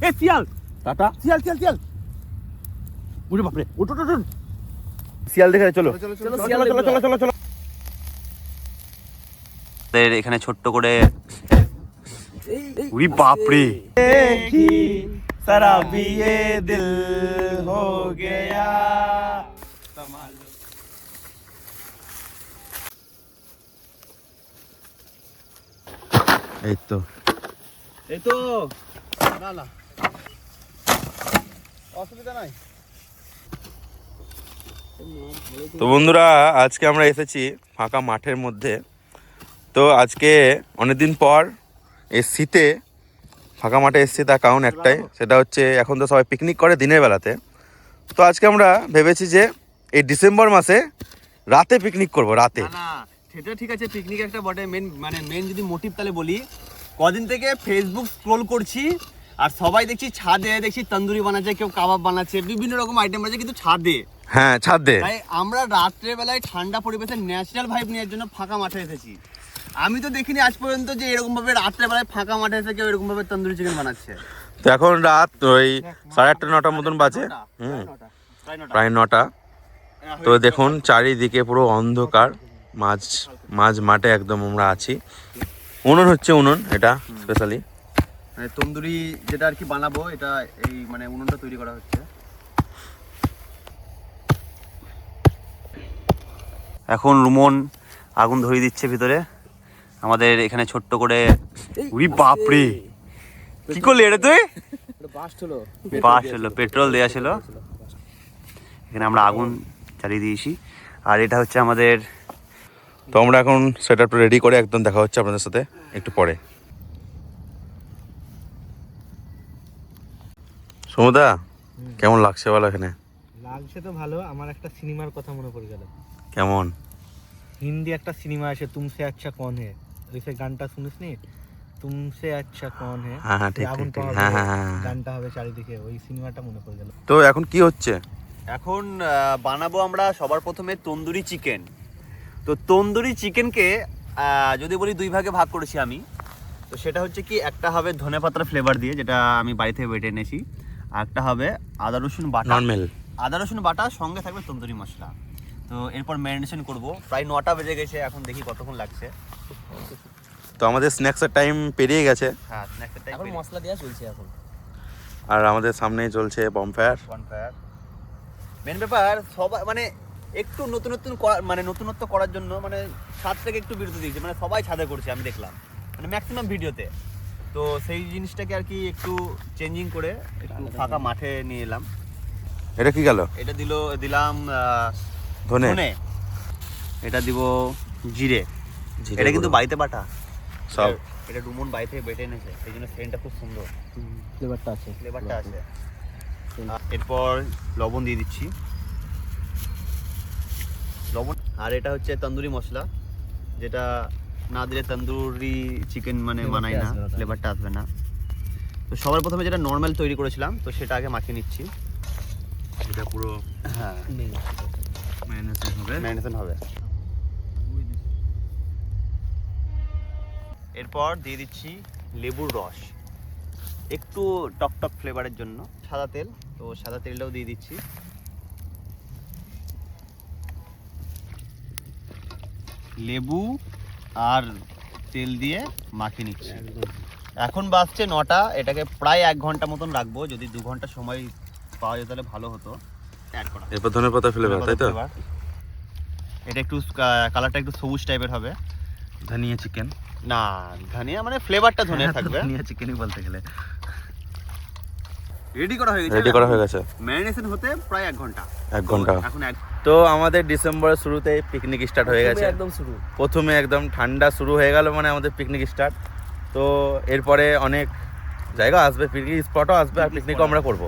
এ শিয়াল টাটা। শিয়াল শিয়াল শিয়াল ওরে বাপরে ওঠ ওঠ ওঠ শিয়াল দেখে চলো চলো চলো শিয়াল চলো চলো চলো চলো। এখানে ছোট্ট করে উরি বাপরে সারা বিয়ে দিল হো গয়া। এই তো এই তো না না অসুবিধা নাই। তো বন্ধুরা আজকে আমরা এসেছি ফাঁকা মাঠের মধ্যে। তো আজকে অনেকদিন পর এই শীতে ফাঁকা মাঠে এসেছি, তার কারণ একটাই, সেটা হচ্ছে এখন তো সবাই পিকনিক করে দিনের বেলাতে। তো আজকে আমরা ভেবেছি যে এই ডিসেম্বর মাসে রাতে পিকনিক করব, রাতে। না সেটা ঠিক আছে, পিকনিক একটা বটে, মেন যদি মোটিভ তাহলে বলি, কদিন থেকে ফেসবুক স্ক্রোল করছি আর সবাই দেখছি ছাদে, দেখছি তন্দুরি বানাচ্ছে, কেউ কাবাব বানাচ্ছে, বিভিন্ন রকম আইটেম আছে, কিন্তু ছাদে। হ্যাঁ ছাদে। তাই আমরা রাত্রে বেলায় ঠান্ডা পরিবেশে ন্যাচারাল ভাইব নেওয়ার জন্য ফাঁকা মাঠে এসেছি। আমি তো দেখিনি আজ পর্যন্ত যে এরকম ভাবে রাত্রে বেলায় ফাঁকা মাঠে এসে কেউ এরকম ভাবে তন্দুরি চিকেন বানাচ্ছে। তো এখন রাত ওই 8:30 9টার মতন বাজে, প্রায় 9টা। তো দেখুন চারিদিকে পুরো অন্ধকার, মাঝ মাঠে একদম আমরা আছি। উনুন হচ্ছে, উনুন এটা স্পেশালি তন্দুরি যেটা আর কি বানাবো, এটা এই মানে উনুনটা তৈরি করা হচ্ছে। এখন রুমন আগুন ধরিয়ে দিচ্ছে ভিতরে। আমাদের এখানে ছোট্ট করে উরি বাপরে কি করলি এটা তুই? বাস হলো, পেট্রোল দেওয়া ছিল। এখানে আমরা আগুন চালিয়ে দিয়েছি। আর এটা হচ্ছে আমাদের, তো আমরা এখন সেটআপটা রেডি করে একদম দেখা হচ্ছে আপনাদের সাথে একটু পরে। সমুদা কেমন লাগছে বলো? এখানে লাগছে তো ভালো। আমার একটা সিনেমার কথা মনে পড়ে গেল। কেমন? হিন্দি একটা সিনেমা আছে তুমসে আচ্ছা কौन है, ওই সে গানটা শুনিসনি? তুমসে আচ্ছা কौन है, হ্যাঁ হ্যাঁ ঠিক আগুন ঠিক পাওয়া হ্যাঁ যাবে, হ্যাঁ হ্যাঁ। গানটা হবে চারিদিকে, ওই সিনেমাটা মনে পড়ে গেল। তো এখন কি হচ্ছে? এখন বানাবো আমরা সবার প্রথমে তন্দুরি চিকেন। তো তন্দুরি চিকেনকে যদি বলি দুই ভাগে ভাগ করেছি আমি। তো সেটা হচ্ছে কি, একটা হবে ধনেপাতার ফ্লেভার দিয়ে, যেটা আমি বাড়ি থেকে বেটে এনেছি, আর একটা হবে আদা রসুন বাটা। নরমাল আদা রসুন বাটা, সঙ্গে থাকবে তন্দুরি মশলা। তো এরপর ম্যারিনেশন করব। প্রায় 9টা বেজে গেছে, এখন দেখি কতক্ষণ লাগছে। তো আমাদের স্ন্যাক্সের টাইম পেরিয়ে গেছে। হ্যাঁ, স্ন্যাক্সের টাইম। এখন মশলা দেওয়া চলছে এখন। আর আমাদের সামনেই চলছে বমফায়ার। মেন ব্যাপার সবাই মানে একটু নতুনত্ব করার জন্য মানে ছাদ থেকে একটু বিরতি দিয়েছে, মানে সবাই ছাদে করছে আমি দেখলাম, মানে ম্যাক্সিমাম ভিডিওতে। তো সেই জিনিসটাকে আর কি একটু চেঞ্জিং করে একটু ফাঁকা মাঠে নিয়ে এলাম। এটা কি গেল? এটা দিলাম ধনে। ধনে, এটা দিব জিরে। এটা কিন্তু বাড়িতে বাটা সব। এটা রুমন বাড়ি থেকে বেটে এনেছে, সেই জন্য সেন্টটা খুব সুন্দর, ফ্লেভারটা আছে। এরপর লবণ দিয়ে দিচ্ছি, লবণ। আর এটা হচ্ছে তন্দুরি মশলা, যেটা না দিলে তন্দুরি চিকেন মানে মানায় না, ফ্লেভারটা আসবে না। তো সবার প্রথমে যেটা নর্মাল তৈরি করেছিলাম, তো সেটা আগে মাখিয়ে নিচ্ছি। এটা পুরো হ্যাঁ, ম্যারিনেশন হবে। এরপর দিয়ে দিচ্ছি লেবুর রস, একটু টক ফ্লেভারের জন্য। সাদা তেল, তো সাদা তেলটাও দিয়ে দিচ্ছি। লেবু আর তেল দিয়ে মাখিয়ে নিচ্ছি। এখন বাজছে 9টা, এটাকে প্রায় 1 ঘন্টা মতন রাখবো। যদি 2 ঘন্টা সময় পাওয়া যেত তাহলে ভালো হতো। এরপর ধনে পাতা ফ্লেভার, তাই তো? এটা একটু কালারটা একটু সবুজ টাইপের হবে। ধনিয়া চিকেন না, ধনিয়া মানে ফ্লেভারটা ধনিয়া থাকবে। ধনিয়া চিকেনই বলতে গেলে। রেডি করা হয়ে গেছে। ম্যারিনেশন হতে প্রায় 1 ঘন্টা। 1 ঘন্টা। এখন তো আমাদের ডিসেম্বরের শুরুতেই পিকনিক স্টার্ট হয়ে গেছে। প্রথমে একদম ঠান্ডা শুরু হয়ে গেল, মানে আমাদের পিকনিক স্টার্ট। তো এরপরে অনেক জায়গা আসবে, পিকনিক স্পটও আসবে, আর পিকনিকও আমরা করব।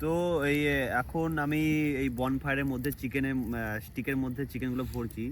তো এই এখন আমি এই বনফায়ারের মধ্যে স্টিকের মধ্যে চিকেনগুলো ভরছি।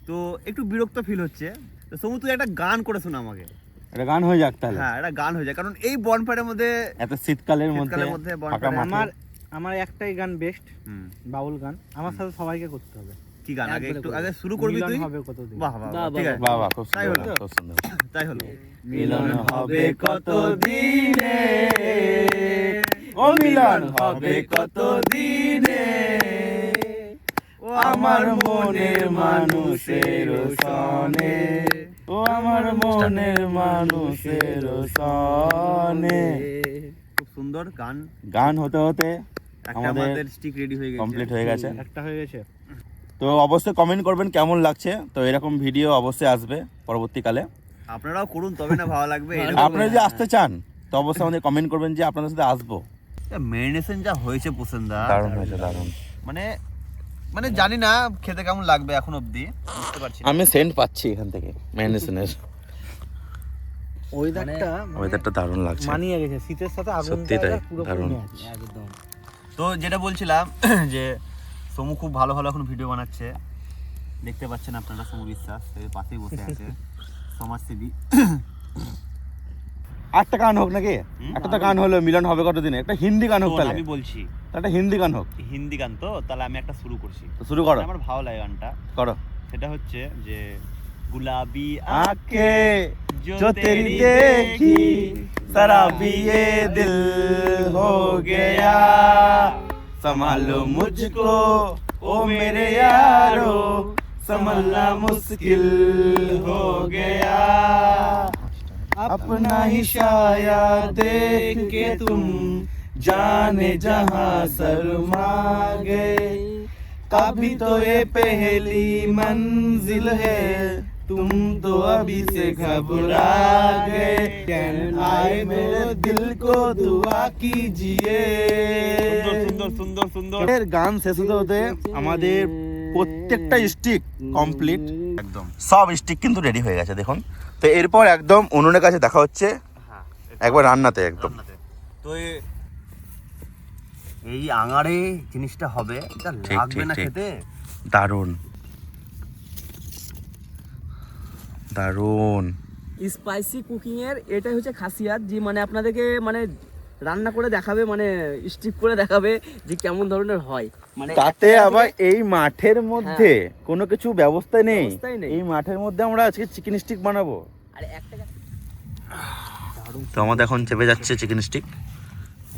তো একটু বিরক্ত ফিল হচ্ছে। তো সমু, তুই একটা গান করে শোনা আমাকে। এটা গান হয়ে যাক তাহলে। হ্যাঁ, এটা গান হয়ে যায়, কারণ এই বনফায়ারের মধ্যে এত শীতকালের মধ্যে ফাঁকা মাঠে আমার একটাই গান বেস্ট, বাউল গান। আমার সাথে সবাইকে করতে হবে। কি গান? আগে শুরু করবি মিলন তুই। হবে কতদিন। বাহ বাহ বাহ, ঠিক আছে, বাহ বাহ, খুব তাই সুন্দর, হলো। খুব সুন্দর। তাই হলো। মিলন হবে কত দিনে, ও মিলন হবে কত দিনে, ও আমার মনের মানুষের সনে, ও আমার মনের মানুষের সনে। খুব সুন্দর গান। গান হতে হতে একটা আমাদের আমাদের স্টিক রেডি হয়ে গেছে। কমপ্লিট হয়ে গেছে। একটা হয়ে গেছে। তো অবশ্যই কমেন্ট করবেন কেমন লাগছে। তো এরকম ভিডিও অবশ্যই আসবে পরবর্তীকালে। আপনারাও করুন, তবে না ভালো লাগবে। এরকম আপনারা যদি আসতে চান তো অবশ্যই আমাদের কমেন্ট করবেন যে আপনাদের সাথে আসবো। মেরিনেশন যা হয়েছে পুসেনদা, দারুণ হয়েছে, দারুণ। মানে মানে জানি না খেতে কেমন লাগবে এখন অবধি, বুঝতে পারছি না। আমি সেন্ট পাচ্ছি এখান থেকে ম্যারিনেশনের। ওয়েদারটা ওয়েদারটা দারুণ লাগছে, মানিয়ে গেছে শীতের সাথে আগুনটা সত্যি তাই, পুরো দারুণ। একদম। তো যেটা বলছিলাম যে সমু খুব ভালো ভালো এখন ভিডিও বানাচ্ছে, দেখতে পাচ্ছেন আপনারা। সমু বিশ্বাস এই পাশেই বসে আছে, সমাজ সেবী। একটা গান হোক নাকি? একটা তো গান হলো মিলন হবে কত দিনে, একটা হিন্দি গান হোক তাহলে। আমি বলছি একটা হিন্দি গান হোক। হিন্দি গান, তো তাহলে আমি একটা শুরু করছি। তো শুরু করো, আমার ভালো লাগে গানটা। করো। সেটা হচ্ছে যে गुलाबी आंखें जो तेरी देखी शराबी ये दिल हो गया, संभालो मुझको ओ मेरे यारो, संभलना मुश्किल हो गया, अपना ही साया देख के तुम जाने जहां शर्मा गए, कभी तो ये पहली मंजिल है, तुम तो अभी से घबरा गए, आए मेरे दिल को दुआ कीजिए। সুন্দর সুন্দর সুন্দর এর গান শেষ হতে হতে আমাদের প্রত্যেকটা স্টিক কমপ্লিট, একদম। সব স্টিক কিন্তু রেডি হয়ে গেছে দেখুন। তো এরপর একদম উনুনের কাছে দেখা হচ্ছে একবার রান্নাতে একদম। তো এই আঙারে জিনিসটা হবে, এটা ঠিক, লাগবে না ঠিক, ঠিক। খেতে। দারুণ দারুণ। স্পাইসি কুকিং এর এটাই হচ্ছে খাসিয়াত, যে মানে আপনাদেরকে মানে রান্না করে দেখাবে, মানে স্টিপ করে দেখাবে যে কেমন ধরনের হয়। মানে তাতে একটা আবার এই মাঠের মধ্যে কোনো কিছু ব্যবস্থা নেই, ব্যবস্থাই নেই। এই মাঠের মধ্যে আমরা আজকে চিকেন স্টিক বানাবো। আর একটা তো আমাদের এখন চেপে যাচ্ছে চিকেন স্টিক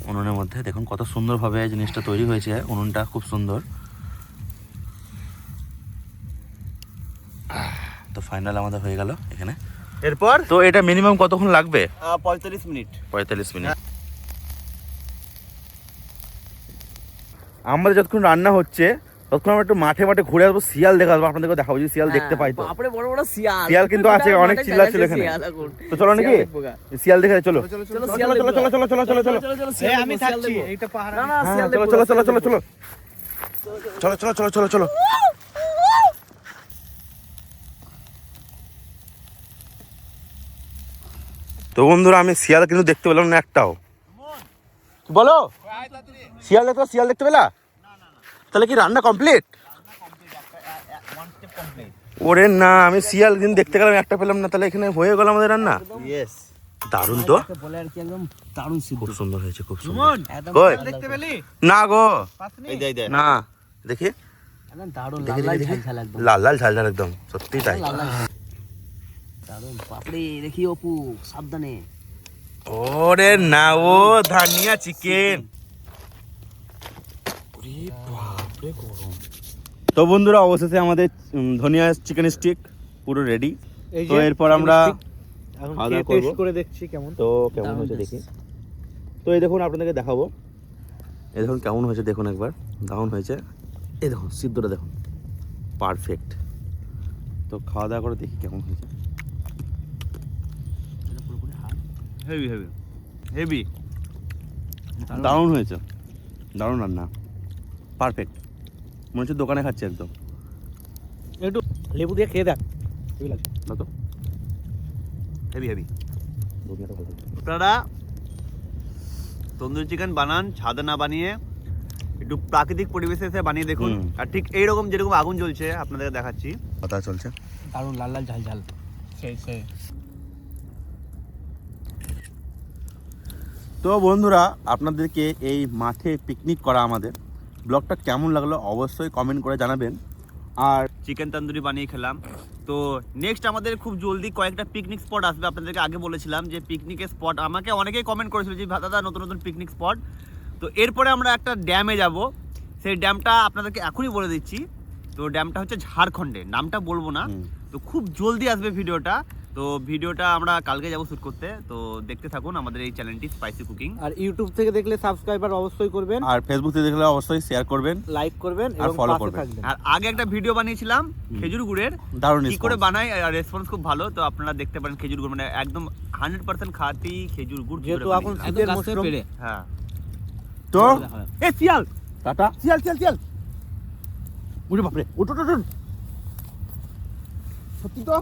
উনুনের মধ্যে। দেখুন কত সুন্দরভাবে জিনিসটা তৈরি হয়েছে, উনুনটা খুব সুন্দর। তো ফাইনাল আমাদের হয়ে গেল এখানে। এরপর তো এটা মিনিমাম কতক্ষণ লাগবে? 45 মিনিট। 45 মিনিট। আমাদের যতক্ষণ রান্না হচ্ছে ততক্ষণ আমরা একটু মাঠে মাঠে ঘুরে আসবো, শিয়াল দেখা আসবো, আপনাদেরকে দেখাবো যদি শিয়াল দেখতে পাই তো। বাপরে বড় বড় শিয়াল, শিয়াল কিন্তু আছে, অনেক চিল্লা ছিল এখানে। তো চলো নাকি শিয়াল দেখে চলো চলো চলো চলো চলো চলো চলো চলো চলো আমি থাকছি এইটা পাহাড়। না না হ্যাঁ, শিয়াল চলো চলো চলো চলো চলো চলো চলো চলো চলো চলো। তো বন্ধুরা আমি শিয়াল কিন্তু দেখতে পেলাম না একটাও। কি বলো? শিয়াল দেখতে পেলা? তাহলে কি রান্না কমপ্লিট? ওরে না, আমি শিয়াল কিন্তু দেখতে গেলাম, একটা পেলাম না। তাহলে এখানে হয়ে গেল আমাদের রান্না। ইয়েস, দারুণ তো, বলে আর কি একদম দারুণ সিদ্ধ। খুব সুন্দর হয়েছে, খুব সুন্দর। একদম কই? দেখতে পেলি? না গো, এই দে দে। না দেখি, একদম দারুণ দেখি, লাল লাল দেখি, ঝাল ঝাল একদম লাল লাল ঝাল ঝাল একদম, সত্যি তাই। লাল লাল ঝাল। দারুণ বাপরে, দেখি অপু সাবধানে। ওরে না, ও ধানিয়া চিকেন। তো বন্ধুরা অবশেষে আমাদের ধনিয়া চিকেন স্টিক পুরো রেডি। এই তো এরপর আমরা এখন খাওয়া দাওয়া টেস্ট করবো। করে দেখছি কেমন। তো কেমন হয়েছে দেখি। তো এই দেখুন আপনাদেরকে দেখাবো, এই দেখুন কেমন হয়েছে দেখুন একবার, দারুণ হয়েছে। এই দেখুন সিদ্ধটা দেখুন পারফেক্ট। তো খাওয়া দাওয়া করে দেখি কেমন হয়েছে। Heavy heavy heavy. দারুণ হয়েছে, দারুণ রান্না, পারফেক্ট। মনে হচ্ছে দোকানে খাচ্ছে একদম। একটু লেবু দিয়ে খেয়ে দেখ ঠিক লাগছে। কত হেভি হেভি। ধনিয়াটা ভালো। আপনারা তন্দুরি চিকেন বানান ছাদে না বানিয়ে, একটু প্রাকৃতিক পরিবেশে এসে বানিয়ে দেখুন। হুম। আর ঠিক এইরকম যেরকম আগুন জ্বলছে আপনাদেরকে দেখাচ্ছি। কথা চলছে। দারুণ লাল লাল ঝাল ঝাল। সেই সেই তো বন্ধুরা আপনাদেরকে এই মাঠে পিকনিক করা আমাদের ব্লগটা কেমন লাগলো অবশ্যই কমেন্ট করে জানাবেন। আর চিকেন তন্দুরি বানিয়ে খেলাম। তো নেক্সট আমাদের খুব জলদি কয়েকটা পিকনিক স্পট আসবে। আপনাদেরকে আগে বলেছিলাম যে পিকনিকের স্পট, আমাকে অনেকেই কমেন্ট করেছিল যে দাদা নতুন নতুন পিকনিক স্পট। তো এরপরে আমরা একটা ড্যামে যাব, সেই ড্যামটা আপনাদেরকে এখনই বলে দিচ্ছি। তো ড্যামটা হচ্ছে ঝাড়খণ্ডে, নামটা বলবো না। তো খুব জলদি আসবে ভিডিওটা। তো ভিডিওটা আমরা কালকে যাবো শ্যুট করতে। তো দেখতে থাকুন আমাদের এই চ্যানেলটি স্পাইসি কুকিং। আর ইউটিউব থেকে দেখলে সাবস্ক্রাইবার অবশ্যই করবেন, আর ফেসবুক থেকে দেখলে অবশ্যই শেয়ার করবেন, লাইক করবেন আর এবং follow পাশে করবেন। থাকবেন। আর আগে একটা ভিডিও বানিয়েছিলাম খেজুর গুড়ের, দারুণ কি করে response। বানাই, আর রেসপন্স খুব ভালো। তো আপনারা দেখতে পারেন খেজুর গুড় মানে একদম 100% খাঁটি খেজুর গুড়। কি করে যেহেতু বানাই। এখন শীতের মৌসুম, হ্যাঁ তো এ শিয়াল, টাটা। শিয়াল শিয়াল শিয়াল, উঠে বাপরে, উঠ উঠ উঠ। সত্যি তো